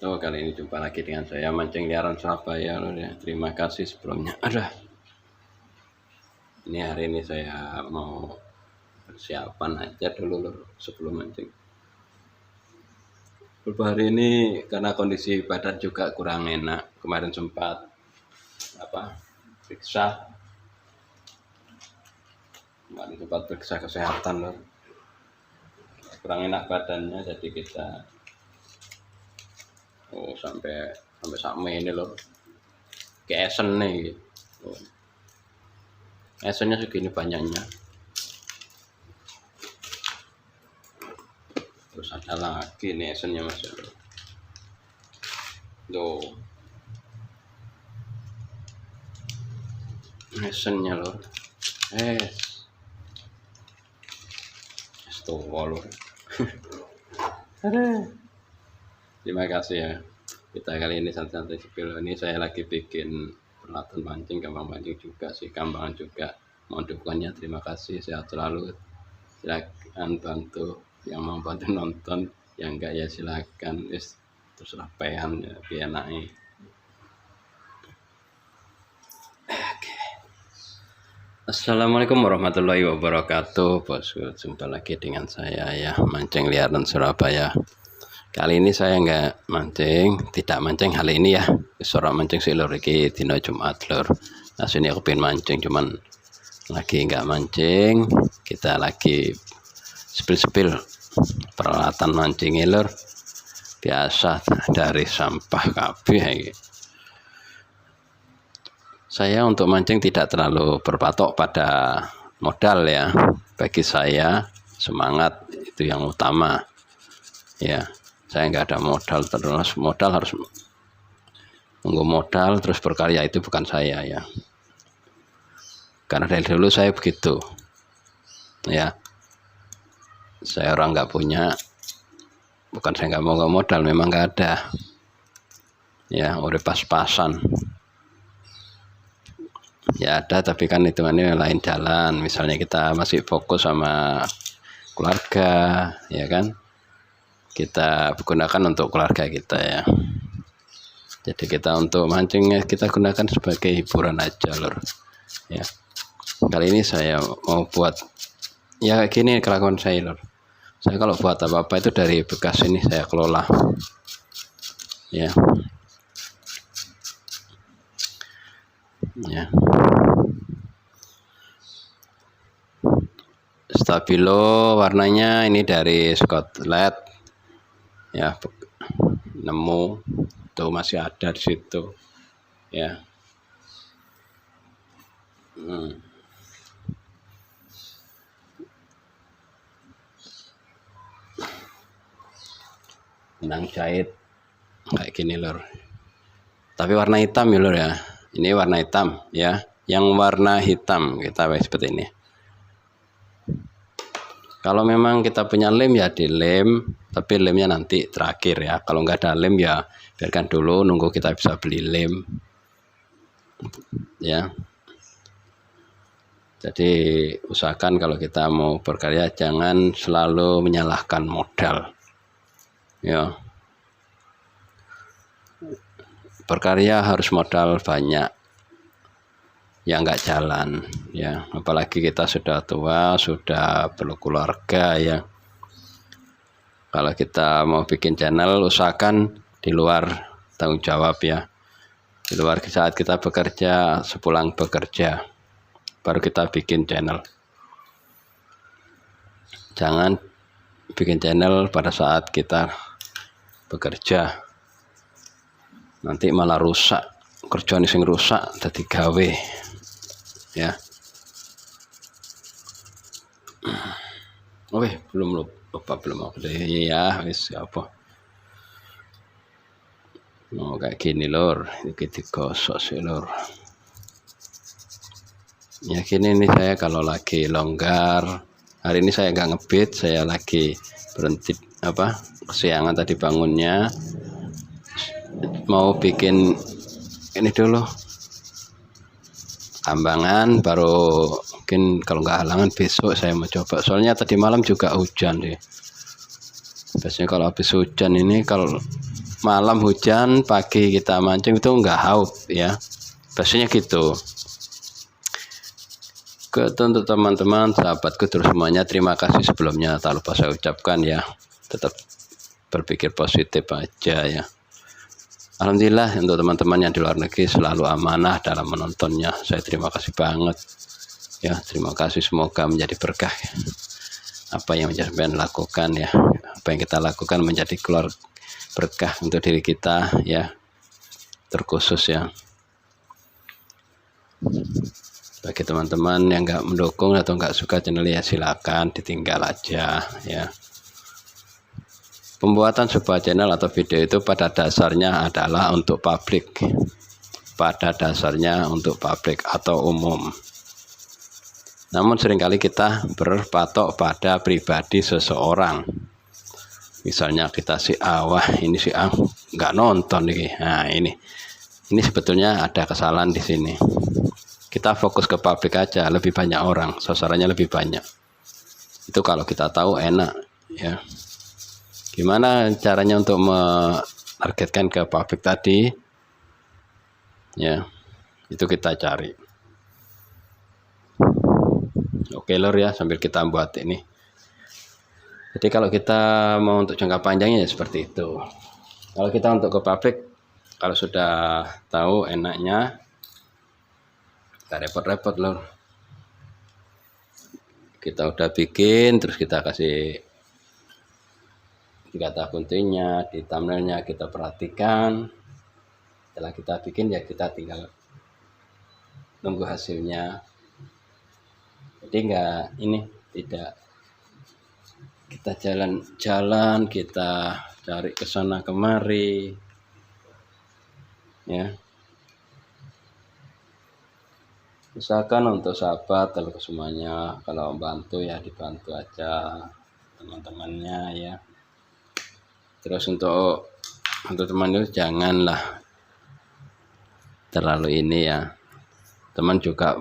Oh, kali ini jumpa lagi dengan saya Mancing Liaran Surabaya loh ya. Terima kasih sebelumnya. Ini hari ini saya mau persiapan aja dulu loh sebelum mancing. Beberapa hari ini karena kondisi badan juga kurang enak. Kemarin sempat periksa. Kesehatan loh. Kurang enak badannya, jadi kita sampai sama ini loh. Kayak esen nih gitu. Esennya segini banyaknya. Terus ada lagi nih esennya mas. Tuh. Esennya loh. Tuh lor. Terima kasih ya. Kita kali ini santai-santai sepil. Ini saya lagi bikin peralatan mancing, kambang mancing juga sih, kambangan juga. Mohon dukungannya, terima kasih, sehat selalu. Silakan bantu, yang mau bantu nonton, yang enggak ya silakan. Terserah pehan ya, biar naik. Assalamualaikum warahmatullahi wabarakatuh, bosku. Jumpa lagi dengan saya ya, Mancing Liaran Surabaya. Kali ini saya tidak mancing kali ini ya. Suara mancing si lur iki dino Jumat lur. Nah sini aku pengen mancing, cuman lagi nggak mancing. Kita lagi sepil-sepil peralatan mancing lur. Biasa dari sampah kabeh. Saya untuk mancing tidak terlalu berpatok pada modal ya. Bagi saya semangat itu yang utama. Ya, saya nggak ada modal, terus modal harus nunggu modal terus berkarya, itu bukan saya ya. Karena dari dulu saya begitu. Ya, saya orang nggak punya, bukan saya nggak mau modal, memang nggak ada. Ya, udah pas-pasan. Ya ada, tapi kan hitungannya lain jalan. Misalnya kita masih fokus sama keluarga, ya kan? Kita gunakan untuk keluarga kita ya. Jadi kita untuk mancingnya kita gunakan sebagai hiburan aja lor. Ya. Kali ini saya mau buat ya gini kelakuan saya lor. Saya kalau buat apa-apa itu dari bekas ini saya kelola. Ya. Ya. Stabilo warnanya ini dari Scotland ya, nemu tuh masih ada di situ ya. Benang jahit kayak gini lor, tapi warna hitam ya lor ya. Ini warna hitam ya, yang warna hitam kita seperti ini. Kalau memang kita punya lem ya di lem, tapi lemnya nanti terakhir ya. Kalau nggak ada lem ya biarkan dulu, nunggu kita bisa beli lem ya. Jadi usahakan kalau kita mau berkarya jangan selalu menyalahkan modal ya. Berkarya harus modal banyak ya, nggak jalan ya, apalagi kita sudah tua, sudah perlu keluarga ya. Kalau kita mau bikin channel usahakan di luar tanggung jawab ya, di luar saat kita bekerja, sepulang bekerja baru kita bikin channel. Jangan bikin channel pada saat kita bekerja, nanti malah rusak, kerjaan sing rusak dadi gawe ya. Belum aku ya wis apa. Oh kayak gini lor, ini digosok sih lor. Ya gini nih saya kalau lagi longgar. Hari ini saya nggak ngebit, saya lagi berhenti kesiangan tadi bangunnya. Mau bikin ini dulu kambangan, baru mungkin kalau nggak halangan besok saya mau coba. Soalnya tadi malam juga hujan deh. Biasanya kalau habis hujan ini kalau malam hujan, pagi kita mancing itu nggak haut ya. Biasanya gitu. Untuk teman-teman, sahabatku terus semuanya, terima kasih sebelumnya. Tak lupa saya ucapkan ya, tetap berpikir positif aja ya. Alhamdulillah untuk teman-teman yang di luar negeri selalu amanah dalam menontonnya. Saya terima kasih banget ya, terima kasih, semoga menjadi berkah ya. Apa yang menjadi lakukan ya, apa yang kita lakukan menjadi keluar berkah untuk diri kita ya, terkhusus ya. Bagi teman-teman yang nggak mendukung atau nggak suka channel ya, silakan ditinggal aja ya. Pembuatan sebuah channel atau video itu pada dasarnya adalah untuk publik, pada dasarnya untuk publik atau umum. Namun seringkali kita berpatok pada pribadi seseorang. Misalnya kita si A, wah ini si A nggak nonton nih. Nah ini sebetulnya ada kesalahan di sini. Kita fokus ke publik aja, lebih banyak orang, sasarannya lebih banyak. Itu kalau kita tahu enak ya. Gimana caranya untuk menargetkan ke publik tadi? Ya, itu kita cari. Oke lor ya, sambil kita buat ini. Jadi kalau kita mau untuk jangka panjangnya ya seperti itu. Kalau kita untuk ke publik, kalau sudah tahu enaknya, gak repot-repot loh. Kita udah bikin, terus kita kasih kata kuncinya di thumbnailnya, kita perhatikan. Setelah kita bikin ya kita tinggal nunggu hasilnya. Jadi tidak kita jalan-jalan, kita cari ke sana kemari ya. Misalkan untuk sahabat, kalau semuanya, kalau bantu ya dibantu aja teman-temannya ya. Terus untuk teman itu janganlah terlalu ini ya. Teman juga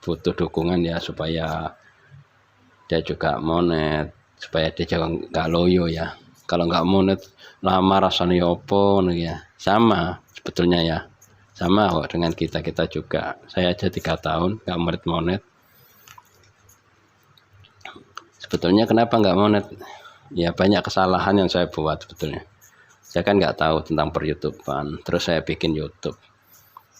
butuh dukungan ya, supaya dia juga monet, supaya dia jangan nggak loyo ya. Kalau nggak monet lama rasanya opo ya. Sama sebetulnya ya. Sama kok dengan kita juga. Saya aja 3 tahun nggak monet. Sebetulnya kenapa nggak monet? Ya banyak kesalahan yang saya buat sebetulnya. Saya kan nggak tahu tentang per-YouTubean. Terus saya bikin YouTube.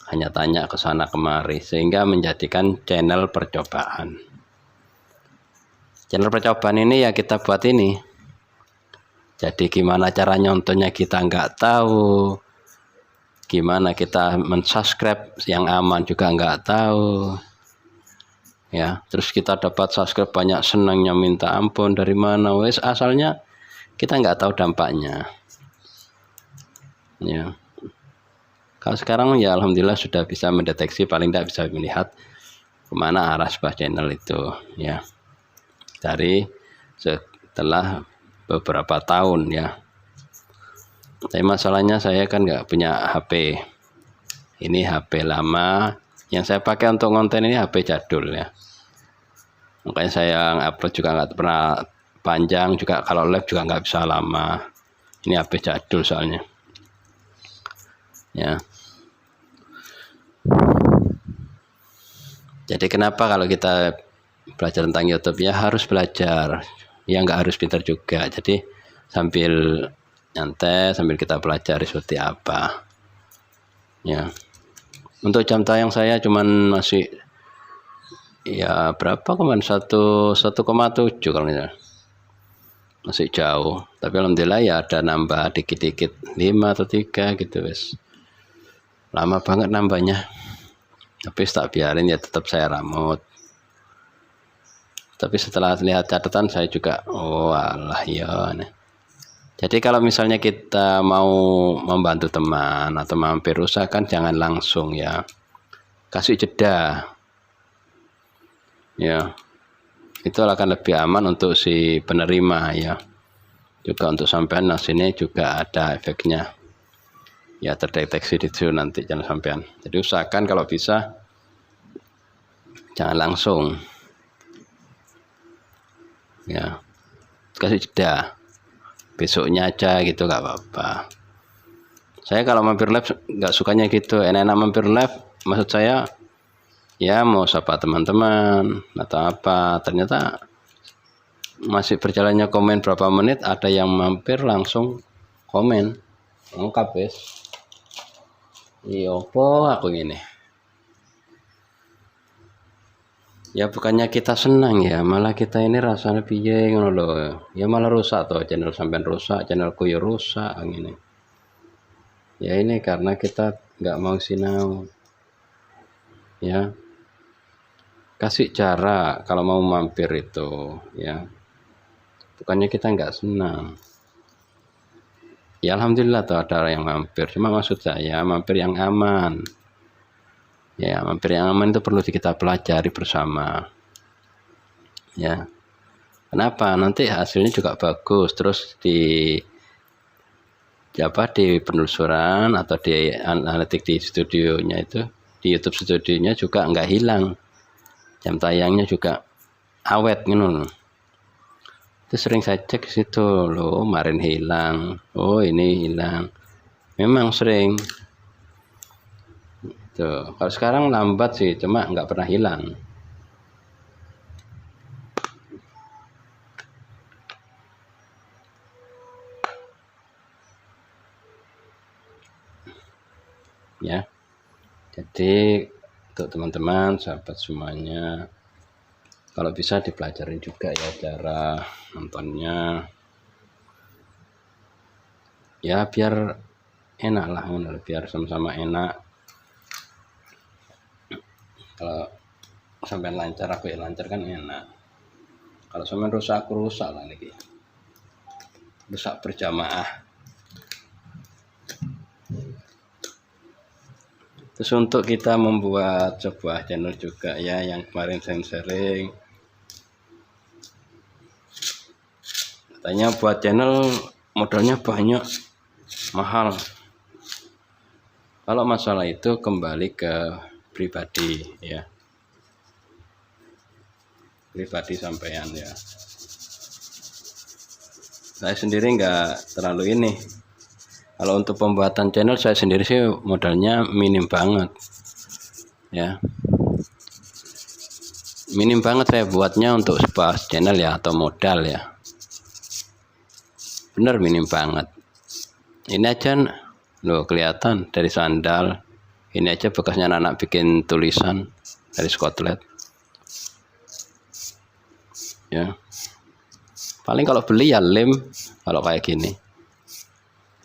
Hanya tanya ke sana kemari, sehingga menjadikan channel percobaan. Channel percobaan ini ya kita buat ini. Jadi gimana cara nyontohnya kita nggak tahu. Gimana kita mensubscribe yang aman juga nggak tahu ya. Terus kita dapat subscribe banyak, senangnya minta ampun, dari mana wes asalnya kita nggak tahu dampaknya ya. Kalau sekarang ya alhamdulillah sudah bisa mendeteksi, paling tidak bisa melihat kemana arah sebuah channel itu ya, dari setelah beberapa tahun ya. Tapi masalahnya saya kan nggak punya HP. Ini HP lama. Yang saya pakai untuk konten ini HP jadul ya. Makanya saya upload juga nggak pernah panjang, juga kalau live juga nggak bisa lama. Ini HP jadul soalnya. Ya. Jadi kenapa kalau kita belajar tentang YouTube ya harus belajar. Ya nggak harus pintar juga. Jadi sambil nyantai, sambil kita pelajari seperti apa ya. Untuk jam tayang saya cuman masih ya berapa kemarin, 1,7 kalau misalnya, masih jauh. Tapi alhamdulillah ya ada nambah dikit-dikit 5 atau 3 gitu wes. Lama banget nambahnya, tapi tak biarin ya, tetap saya ramut. Tapi setelah lihat catatan saya juga oh alah ya nih. Jadi kalau misalnya kita mau membantu teman atau mampir usahakan jangan langsung ya, kasih jeda ya, itu akan lebih aman untuk si penerima ya, juga untuk sampean. Nah sini juga ada efeknya ya, terdeteksi di situ nanti jangan sampean. Jadi usahakan kalau bisa jangan langsung ya, kasih jeda, besoknya aja gitu nggak apa-apa. Saya kalau mampir live nggak sukanya gitu, enak-enak mampir live, maksud saya ya mau sapa teman-teman atau apa, ternyata masih berjalannya komen berapa menit ada yang mampir langsung komen lengkap wes. Iya opo aku gini. Ya bukannya kita senang ya, malah kita ini rasanya piye ngono lho. Ya malah rusak toh, channel sampean rusak, channelku ya rusak gini. Ya ini karena kita nggak mau sinau. Ya. Kasih cara kalau mau mampir itu, ya. Bukannya kita nggak senang. Ya alhamdulillah tuh ada yang mampir. Cuma maksud saya mampir yang aman. Ya, mampir yang aman itu perlu kita pelajari bersama. Ya. Kenapa? Nanti hasilnya juga bagus. Terus di penelusuran atau di analitik di studionya itu, di YouTube studionya juga nggak hilang. Jam tayangnya juga awet gitu. Itu sering saya cek situ loh, kemarin hilang. Oh, ini hilang. Memang sering. Tuh, kalau sekarang lambat sih, cuma nggak pernah hilang. Ya. Jadi untuk teman-teman, sahabat semuanya, kalau bisa dipelajarin juga ya cara nontonnya. Ya biar enak lah, biar sama-sama enak. Kalau sampai lancar aku ya lancar kan enak. Kalau sampai rusak aku rusak lah nih. Rusak berjamaah. Terus untuk kita membuat sebuah channel juga ya, yang kemarin saya sharing, katanya buat channel modalnya banyak, mahal. Kalau masalah itu kembali ke pribadi ya, pribadi sampean ya. Saya sendiri nggak terlalu ini. Kalau untuk pembuatan channel saya sendiri sih modalnya minim banget ya, minim banget saya buatnya untuk sebuah channel ya, atau modal ya, bener minim banget. Ini aja loh kelihatan dari sandal, ini aja bekasnya anak bikin tulisan dari Scotland ya. Paling kalau beli ya lem, kalau kayak gini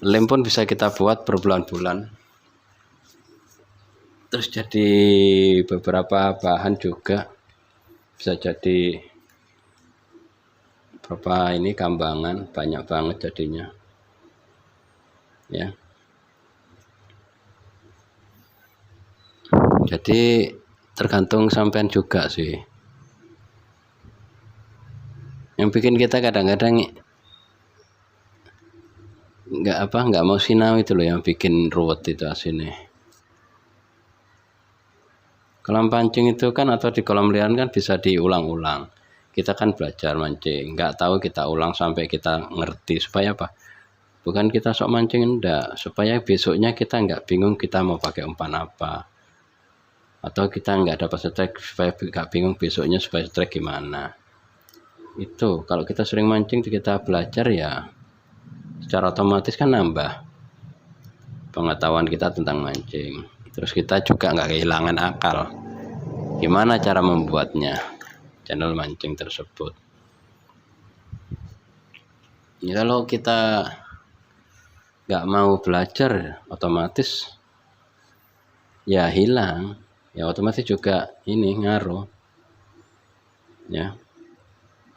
lem pun bisa kita buat berbulan-bulan. Terus jadi beberapa bahan juga bisa jadi berapa ini kambangan, banyak banget jadinya ya. Jadi tergantung sampean juga sih. Yang bikin kita kadang-kadang nggak mau sinau itu loh, yang bikin ruwet itu aslinya. Kolam pancing itu kan atau di kolam liaran kan bisa diulang-ulang. Kita kan belajar mancing, nggak tahu kita ulang sampai kita ngerti, supaya apa? Bukan kita sok mancing, enggak, supaya besoknya kita nggak bingung kita mau pakai umpan apa, atau kita nggak dapat strike, supaya nggak bingung besoknya supaya strike gimana. Itu kalau kita sering mancing kita belajar ya, secara otomatis kan nambah pengetahuan kita tentang mancing. Terus kita juga nggak kehilangan akal gimana cara membuatnya channel mancing tersebut. Ya, kalau kita nggak mau belajar otomatis ya hilang ya, otomatis juga ini ngaruh ya.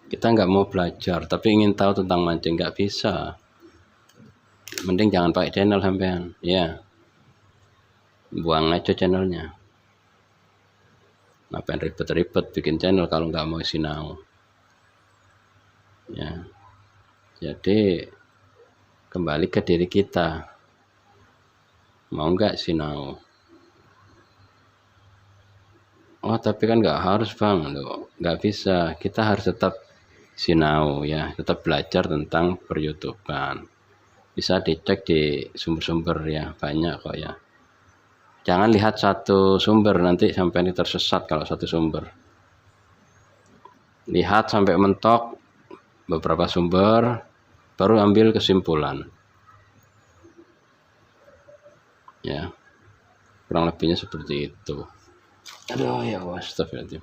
Kita nggak mau belajar tapi ingin tahu tentang mancing, nggak bisa. Mending jangan pakai channel sampean ya, buang aja channelnya. Ngapain ribet-ribet bikin channel kalau nggak mau sinau ya. Jadi kembali ke diri kita, mau nggak sinau. Oh tapi kan nggak harus bang, loh nggak bisa, kita harus tetap sinau ya, tetap belajar tentang per-YouTuber. bisa dicek di sumber-sumber ya, banyak kok ya. Jangan lihat satu sumber, nanti sampai ini tersesat kalau satu sumber. Lihat sampai mentok beberapa sumber, baru ambil kesimpulan. Ya, kurang lebihnya seperti itu. Aduh ya astagfirullahaladzim.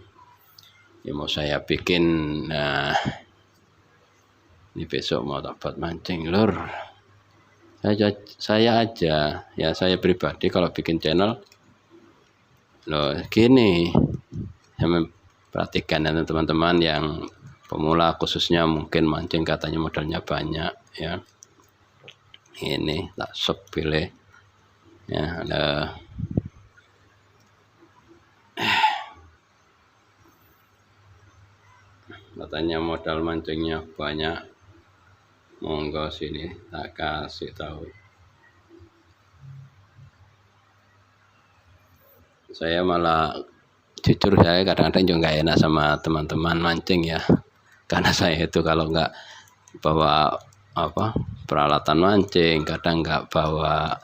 Ya mau saya bikin, nah ini besok mau dapat mancing lur. Saya aja ya, saya pribadi kalau bikin channel loh gini, saya memperhatikan dan teman-teman yang pemula khususnya mungkin mancing katanya modalnya banyak ya, ini tak sepilih ya, ada katanya modal mancingnya banyak, monggo sini tak kasih tahu. Saya malah jujur, saya kadang-kadang juga nggak enak sama teman-teman mancing ya, karena saya itu kalau nggak bawa peralatan mancing, kadang nggak bawa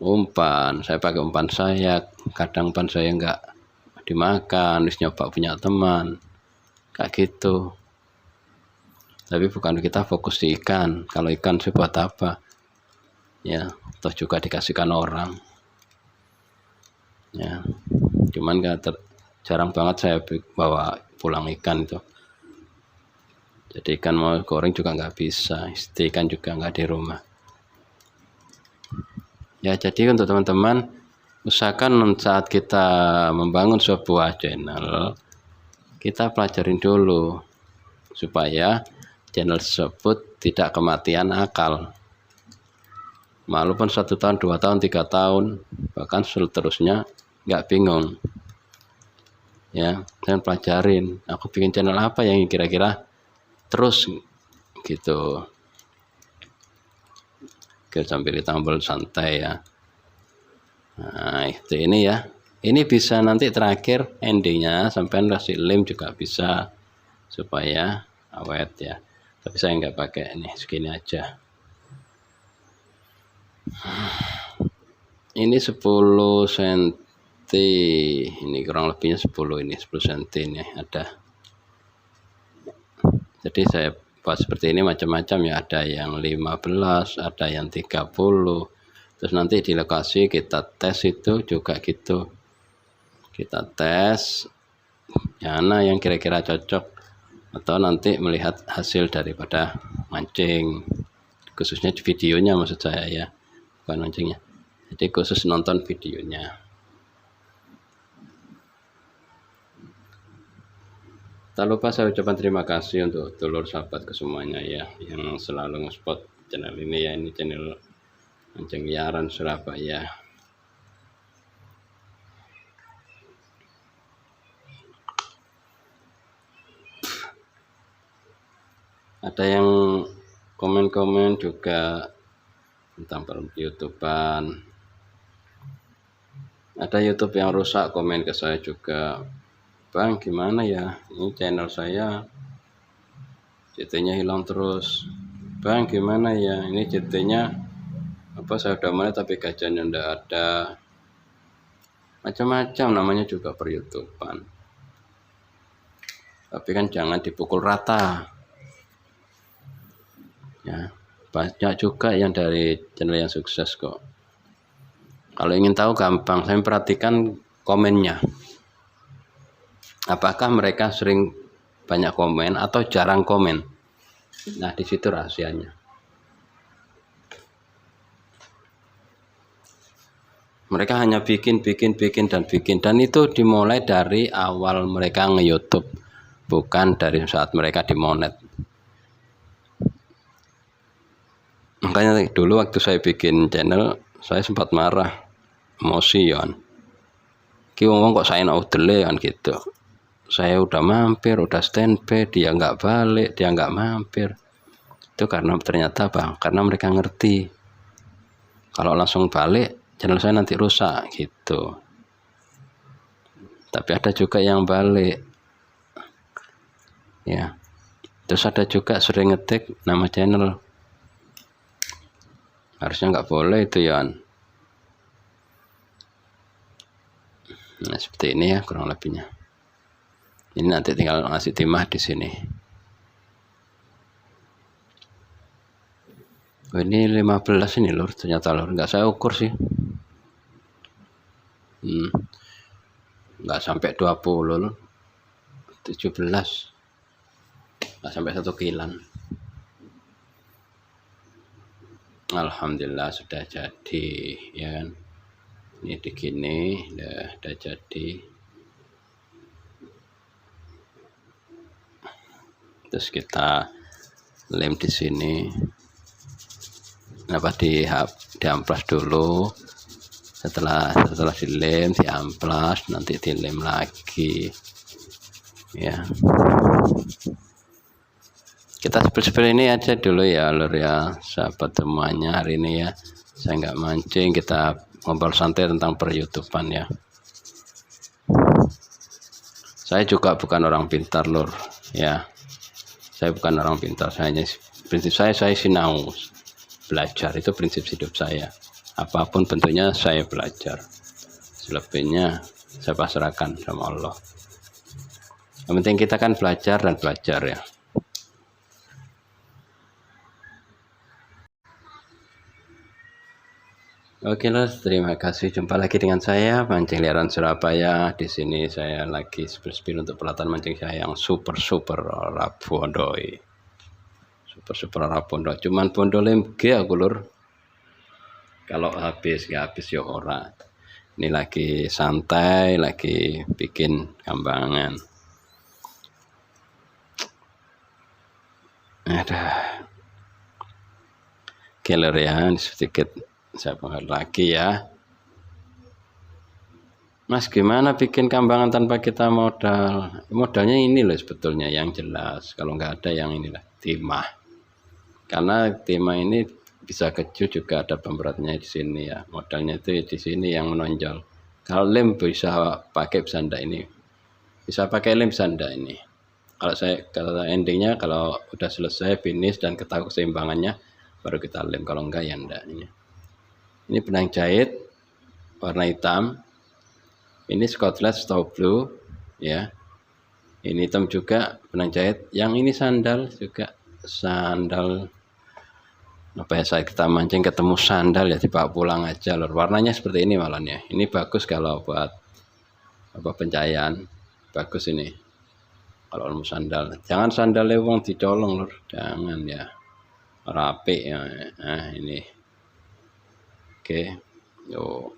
umpan, saya pakai umpan saya, kadang umpan saya nggak dimakan, harus nyoba punya teman kayak gitu. Tapi bukan kita fokus di ikan, kalau ikan sih buat apa ya, toh juga dikasihkan orang ya. Cuman jarang banget saya bawa pulang ikan itu, jadi ikan mau goreng juga nggak bisa, ikan juga nggak di rumah ya. Jadi untuk teman-teman, usahakan saat kita membangun sebuah channel, kita pelajarin dulu supaya channel tersebut tidak kematian akal. Walaupun 1 tahun, 2 tahun, 3 tahun, bahkan seterusnya nggak bingung ya. Dan pelajarin, aku bikin channel apa yang kira-kira terus gitu, sambil ditambal santai ya. Nah itu ini ya, ini bisa nanti terakhir endingnya sampai kasih lem juga bisa supaya awet ya. Tapi saya nggak pakai, ini segini aja. Ini 10 cm, ini kurang lebihnya 10, ini 10 cm ini ada. Jadi saya buat seperti ini macam-macam ya, ada yang 15, ada yang 30. Terus nanti di lokasi kita tes itu juga gitu, kita tes mana yang kira-kira cocok, atau nanti melihat hasil daripada mancing, khususnya videonya maksud saya ya, bukan mancingnya. Jadi khusus nonton videonya. Tak lupa saya ucapkan terima kasih untuk telur sahabat kesemuanya ya, yang selalu nge-spot channel ini ya. Ini channel mancing liaran Surabaya. Ada yang komen-komen juga tentang YouTubean. Ada YouTube yang rusak, komen ke saya juga, Bang gimana ya, ini channel saya CT-nya hilang terus. Bang gimana ya, ini CT-nya saya udah mana tapi gajiannya ndak ada. Macam-macam namanya juga per YouTubean. Tapi kan jangan dipukul rata ya. Banyak juga yang dari channel yang sukses kok. Kalau ingin tahu gampang, saya perhatikan komennya, apakah mereka sering banyak komen atau jarang komen. Nah di situ rahasianya. Mereka hanya bikin dan itu dimulai dari awal mereka nge-YouTube, bukan dari saat mereka dimonet. Makanya dulu waktu saya bikin channel, saya sempat marah, emosi ya. Ki ngomong kok saya outdelay kan gitu. Saya udah mampir, udah standby, dia nggak balik, dia nggak mampir. Itu karena ternyata Bang, karena mereka ngerti kalau langsung balik channel saya nanti rusak gitu. Tapi ada juga yang balik ya. Terus ada juga sering ngetik nama channel, harusnya nggak boleh itu ya. Nah seperti ini ya kurang lebihnya. Ini nanti tinggal ngasih timah di sini. Oh, ini 15 ini lur, ternyata lur, nggak saya ukur sih. Nggak sampai 20 lur, 17, nggak sampai 1 kilan. Alhamdulillah sudah jadi ya kan. Ini begini udah jadi. Terus kita lem di sini. Apa diamplas dulu. Setelah dilem, diamplas, nanti dilem lagi. Ya. Kita seperti ini aja dulu ya lur ya, sahabat semuanya. Hari ini ya saya nggak mancing, kita ngobrol santai tentang per YouTubean ya. Saya juga bukan orang pintar lur ya, saya bukan orang pintar, prinsip saya sinau, belajar itu prinsip hidup saya. Apapun bentuknya saya belajar, selebihnya saya pasrahkan sama Allah. Yang penting kita kan belajar dan belajar ya. Oke lah, terima kasih. Jumpa lagi dengan saya Mancing Liaran Surabaya. Di sini saya lagi spill untuk pelatihan mancing saya yang super rabondoi. Super rabondoi. Cuman bondolem ge aku lur. Kalau habis gak habis ya ora. Ini lagi santai, lagi bikin kambangan. Ada killer ya, sedikit saya pengen lagi ya. Mas gimana bikin kambangan tanpa kita modalnya ini loh sebetulnya yang jelas. Kalau nggak ada yang inilah timah, karena timah ini bisa kecil juga ada pemberatnya di sini ya, modalnya itu di sini yang menonjol. Kalau lem bisa pakai bisa ndak ini, bisa pakai lem bisa ndak ini. Kalau endingnya kalau udah selesai finish dan ketahui keseimbangannya baru kita lem, kalau enggak ya ndak ini. Ini benang jahit warna hitam. Ini Scotland Stout Blue ya. Ini hitam juga benang jahit. Yang ini sandal juga, sandal apa ya, saya kita mancing ketemu sandal ya dibawa pulang aja lor. Warnanya seperti ini malahnya. Ini bagus kalau buat apa pencahayaan. Bagus ini. Kalau mau sandal. Jangan sandal lewong dicolong lor. Jangan ya. Rapi ya. Nah ini. Oke. Yo.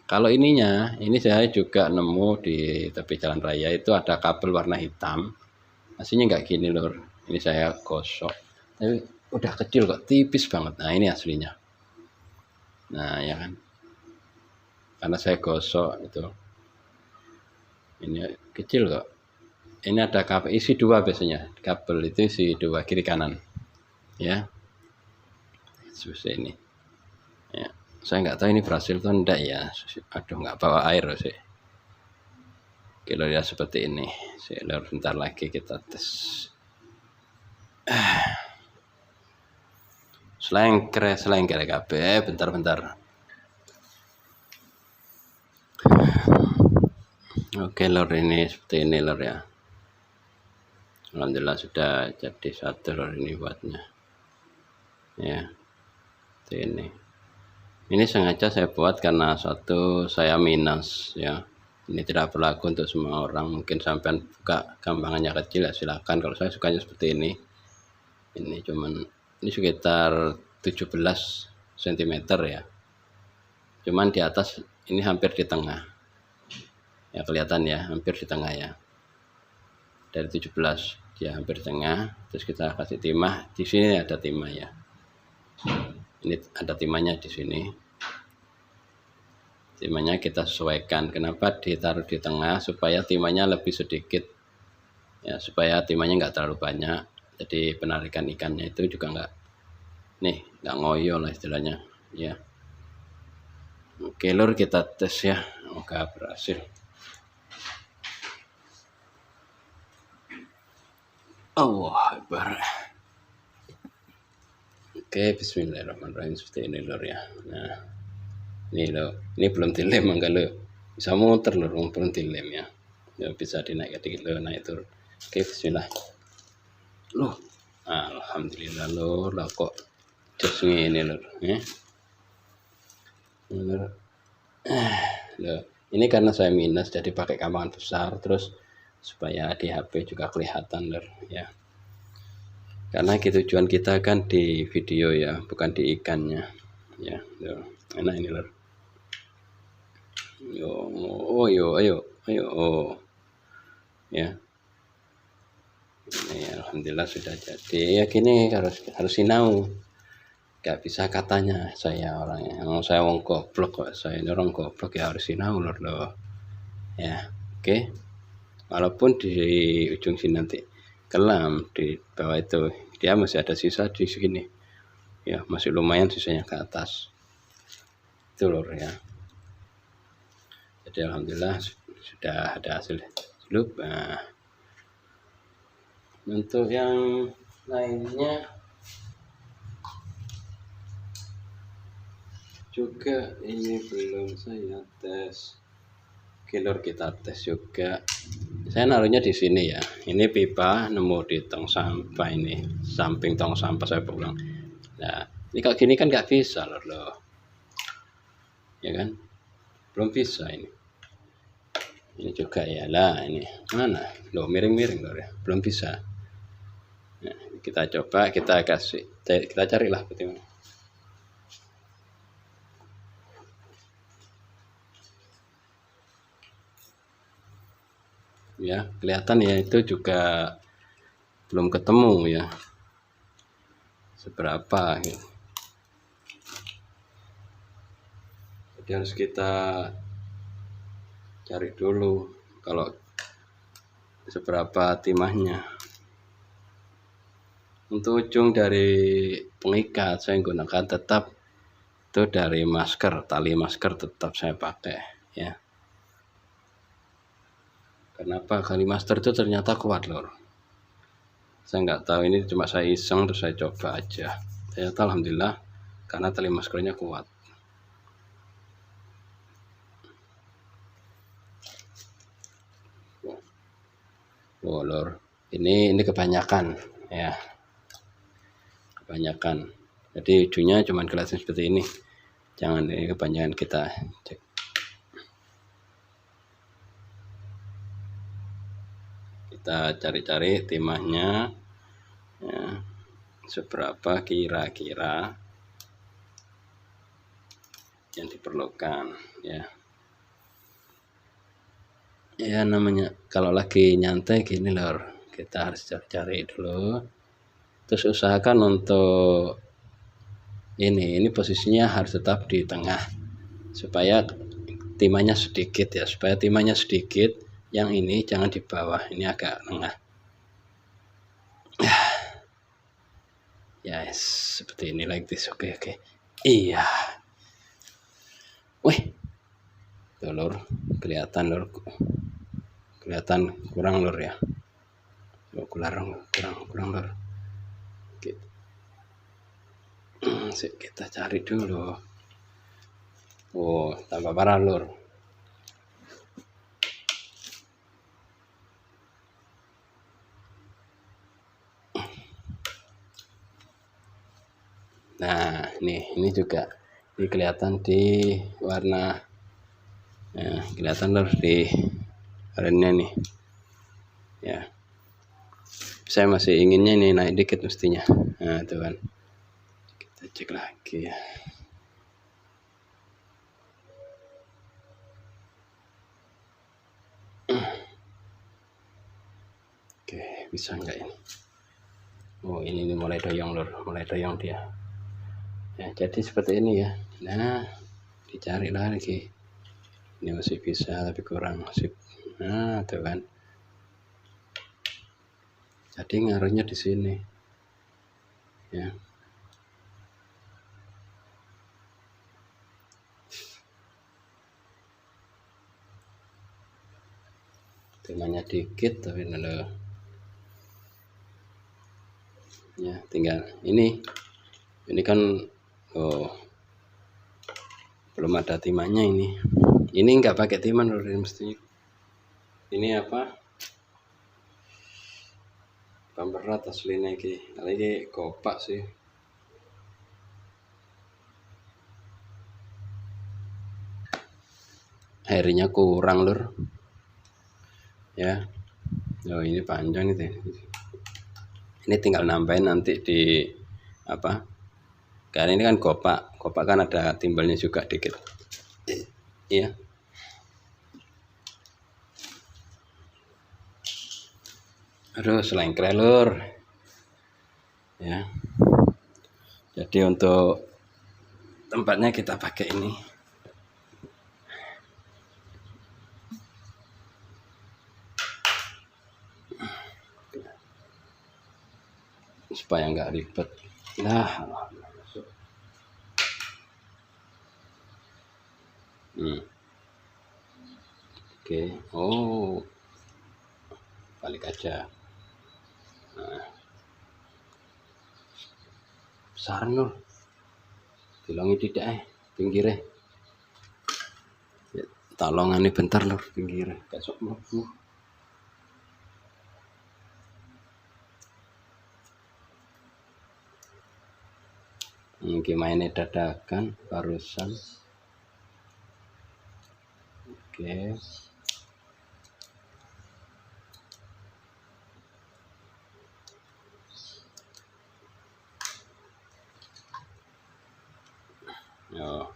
Kalau ininya, ini saya juga nemu di tepi jalan raya itu ada kabel warna hitam. Aslinya nggak gini lor. Ini saya gosok. Tapi udah kecil kok, tipis banget. Nah ini aslinya. Nah ya kan. Karena saya gosok itu. Ini kecil kok. Ini ada kabel isi 2 biasanya. Kabel itu isi 2 kiri kanan. Ya. Susah ini. Ya. Saya nggak tahu ini berhasil atau enggak ya. Aduh nggak bawa air sih. Kilo ya seperti ini. Bentar lagi kita tes. Selengker kabeh. Bentar. Oke lor, ini seperti ini lor ya. Alhamdulillah sudah jadi satu lor ini buatnya. Ya. Seperti ini. Ini sengaja saya buat karena satu saya minus ya. Ini tidak berlaku untuk semua orang. Mungkin sampai buka kambangannya kecil ya silakan. Kalau saya sukanya seperti ini. Ini sekitar 17 cm ya. Cuman di atas ini hampir di tengah. Ya kelihatan ya, hampir di tengah ya. Dari 17 dia hampir di tengah. Terus kita kasih timah. Di sini ada timah ya. Ini ada timahnya di sini. Timahnya kita sesuaikan. Kenapa ditaruh di tengah? Supaya timahnya lebih sedikit. Ya, supaya timahnya nggak terlalu banyak. Jadi penarikan ikannya itu juga nggak ngoyo lah istilahnya. Ya. Oke lur, kita tes ya. Semoga berhasil. Allah Akbar. Oke, bismillahirrahmanirrahim, seperti ini lor ya. Nah, ini lo, ini belum dilem enggak lo, bisa muter lor, belum dilem ya. Ya bisa dinaik dikit lo, naik turun. Oke, bismillah. Loh, alhamdulillah lor, lah kok jos ini lor, ya. Lor. Loh, ini karena saya minus jadi pakai kambangan besar terus supaya di HP juga kelihatan lor ya. Karena tujuan kita kan di video ya, bukan di ikannya ya. Enak ini lor. Yo, oh yo, ayo, oh ya. Ini alhamdulillah sudah jadi. Ya gini harus sinau. Gak bisa katanya saya orangnya. Saya wong goblok kok. Saya ini orang goblok ya harus sinau lor loh. Ya, oke. Walaupun di ujung sini nanti kelam di bawah itu dia masih ada sisa di sini ya, masih lumayan sisanya ke atas itu lor ya. Jadi alhamdulillah sudah ada hasil loop. Nah, untuk yang lainnya juga ini belum saya tes. Lor kita tes juga. Saya naruhnya di sini ya. Ini pipa nemu di tong sampah ini, samping tong sampah saya pulang. Nah, ini kalau gini kan nggak bisa lor. Ya kan? Belum bisa ini. Ini juga ya lah ini. Mana? Loh, miring-miring lor ya. Belum bisa. Nah, kita coba, kita carilah bagaimana. Ya, kelihatan ya itu juga belum ketemu ya seberapa gitu. Jadi harus kita cari dulu kalau seberapa timahnya. Untuk ujung dari pengikat saya gunakan tetap itu dari masker, tali masker tetap saya pakai ya. Kenapa? Tali masker itu ternyata kuat lor. Saya nggak tahu, ini cuma saya iseng terus saya coba aja. Ternyata alhamdulillah karena tali maskernya kuat. Oh lor, ini kebanyakan ya, kebanyakan. Jadi ujungnya cuma kelihatan seperti ini. Jangan ini kebanyakan, kita cek. Kita cari-cari timahnya ya, seberapa kira-kira yang diperlukan ya. Ya namanya kalau lagi nyantai gini lor, kita harus cari-cari dulu. Terus usahakan untuk ini posisinya harus tetap di tengah supaya timahnya sedikit ya, supaya timahnya sedikit. Yang ini jangan di bawah, ini agak tengah. Yes, seperti ini, like this. Oke. Iya. Wih, tuh lor, kelihatan lor, kelihatan kurang lor ya. Kurang lor. Kita cari dulu. Oh, tambah parah lor. Nah, ini juga ini kelihatan di warna, nah, kelihatan lor di warnanya nih ya. Saya masih inginnya ini naik dikit mestinya. Nah itu kan, kita cek lagi ya. Oke, bisa enggak ini? Oh ini mulai doyong lor, mulai doyong dia ya. Jadi seperti ini ya. Nah, dicari lagi. Ini masih bisa tapi kurang sip. Nah tuh kan, jadi ngaruhnya di sini ya. Timahnya dikit tapi lo ya, tinggal ini Ini kan belum ada timannya ini nggak pakai timan lur, mestinya ini apa pemberat aslinya ini kopak sih. Airnya kurang lur ya. Ini panjang itu. Ini tinggal nambahin nanti di apa, karena ini kan kopak kan ada timbalnya juga dikit ya. Aduh selengkre lur ya. Jadi untuk tempatnya kita pakai ini. Supaya nggak ribet. Nah, oke. Oh, balik aja. Nah, besar lur, dilongi tidak pinggirnya. Tolongane bentar lur pinggirnya, besok mlebu. Mainnya dadakan barusan. Oke. Yo.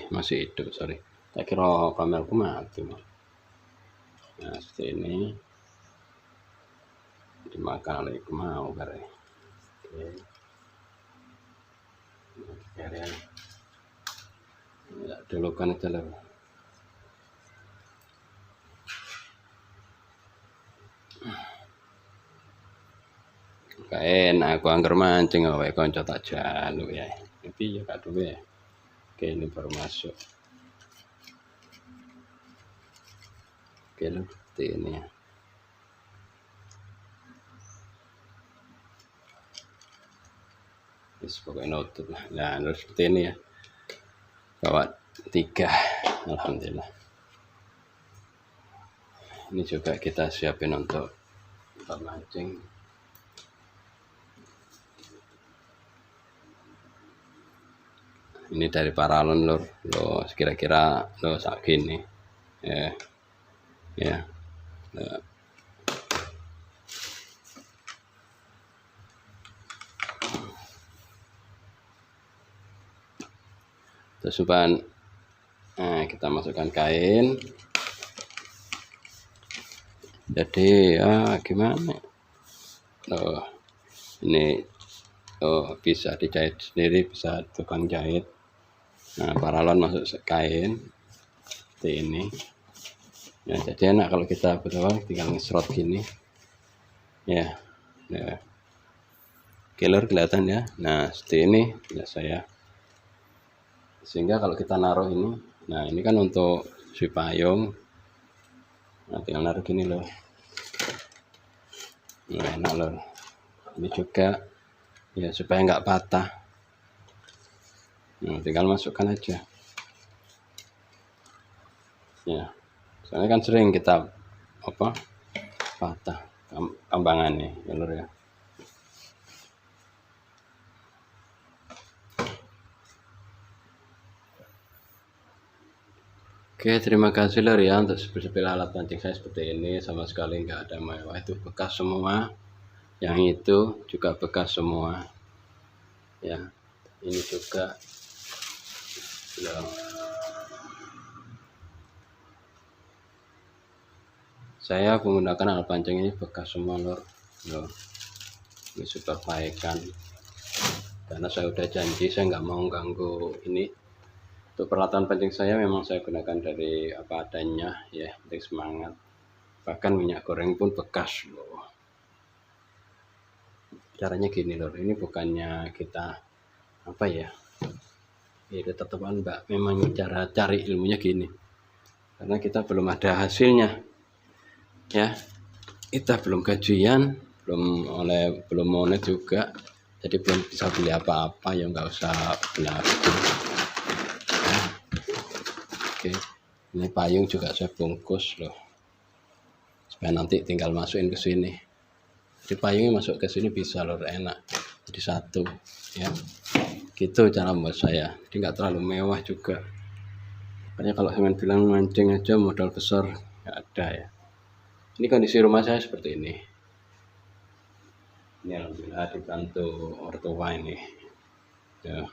Masih hidup, sorry. Tak kira kamerku mati. Nah, seperti ini dimakan oleh mau kare. Oke. Ya, dulu kan itu loh. Kain aku angker mancing wae kanca tak jaluk ya. Tapi ya gak duwe ya. Oke, ini baru masuk. Oke lho, seperti ini ya. Pokoknya nutup lah. Nah, terus seperti ini ya. Bawa 3. Alhamdulillah. Ini juga kita siapin untuk tempat mancing. Ini dari paralon lur. Lo kira-kira lo sak gini. Ya. Terus kita masukkan kain. Jadi ya gimana? Ini bisa dijahit sendiri, bisa tukang jahit. Nah, paralon masuk kain seperti ini. Ya, jadi enak kalau kita tinggal ngeserot gini. Ya. Killer kelihatan ya. Nah, seperti ini biasa ya. Sehingga kalau kita naruh ini, nah ini kan untuk si payung. Nah, tinggal naruh gini loh. Nah, enak loh. Ini juga ya supaya nggak patah. Nah, tinggal masukkan aja. Ya, soalnya kan sering kita patah kambangannya, ya lur ya. Oke, terima kasih lur ya untuk sepil alat pancing saya seperti ini, sama sekali nggak ada mewah, itu bekas semua. Yang itu juga bekas semua. ya. Ini juga loh, saya menggunakan alat pancing ini bekas semua loh. Ini super perbaikan karena saya udah janji saya nggak mau ganggu ini. Untuk peralatan pancing saya memang saya gunakan dari apa adanya ya, penting semangat. Bahkan minyak goreng pun bekas loh. Caranya gini loh, ini bukannya kita apa ya, ya tetepan mbak, memang cara cari ilmunya gini, karena kita belum ada hasilnya ya, kita belum gajian, belum monet juga, jadi belum bisa beli apa-apa, ya nggak usah belagu ya. Oke, ini payung juga saya bungkus loh supaya nanti tinggal masukin ke sini. Jadi payungnya masuk ke sini bisa loh, enak, jadi satu ya. Gitu cara buat saya, jadi nggak terlalu mewah juga. Makanya kalau saya bilang mancing aja modal besar nggak ada ya. Ini kondisi rumah saya seperti ini. Ini alhamdulillah dibantu ortua ini. Ya.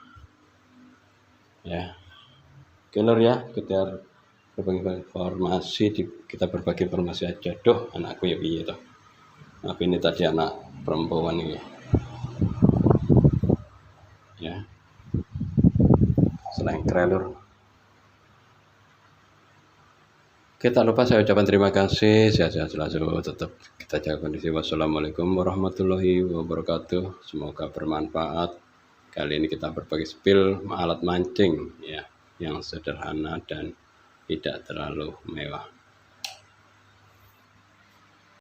Oke lor ya, kita berbagi informasi, kita berbagi informasi aja. Duh, anakku ya piye toh. Nah, ini tadi anak perempuan ini. Ya. Selain trailer. Oke, tak lupa saya ucapkan terima kasih. Sehat-sehat selalu, tetap kita jaga kondisi. Wassalamualaikum warahmatullahi wabarakatuh. Semoga bermanfaat. Kali ini kita berbagi spill alat mancing ya, yang sederhana dan tidak terlalu mewah.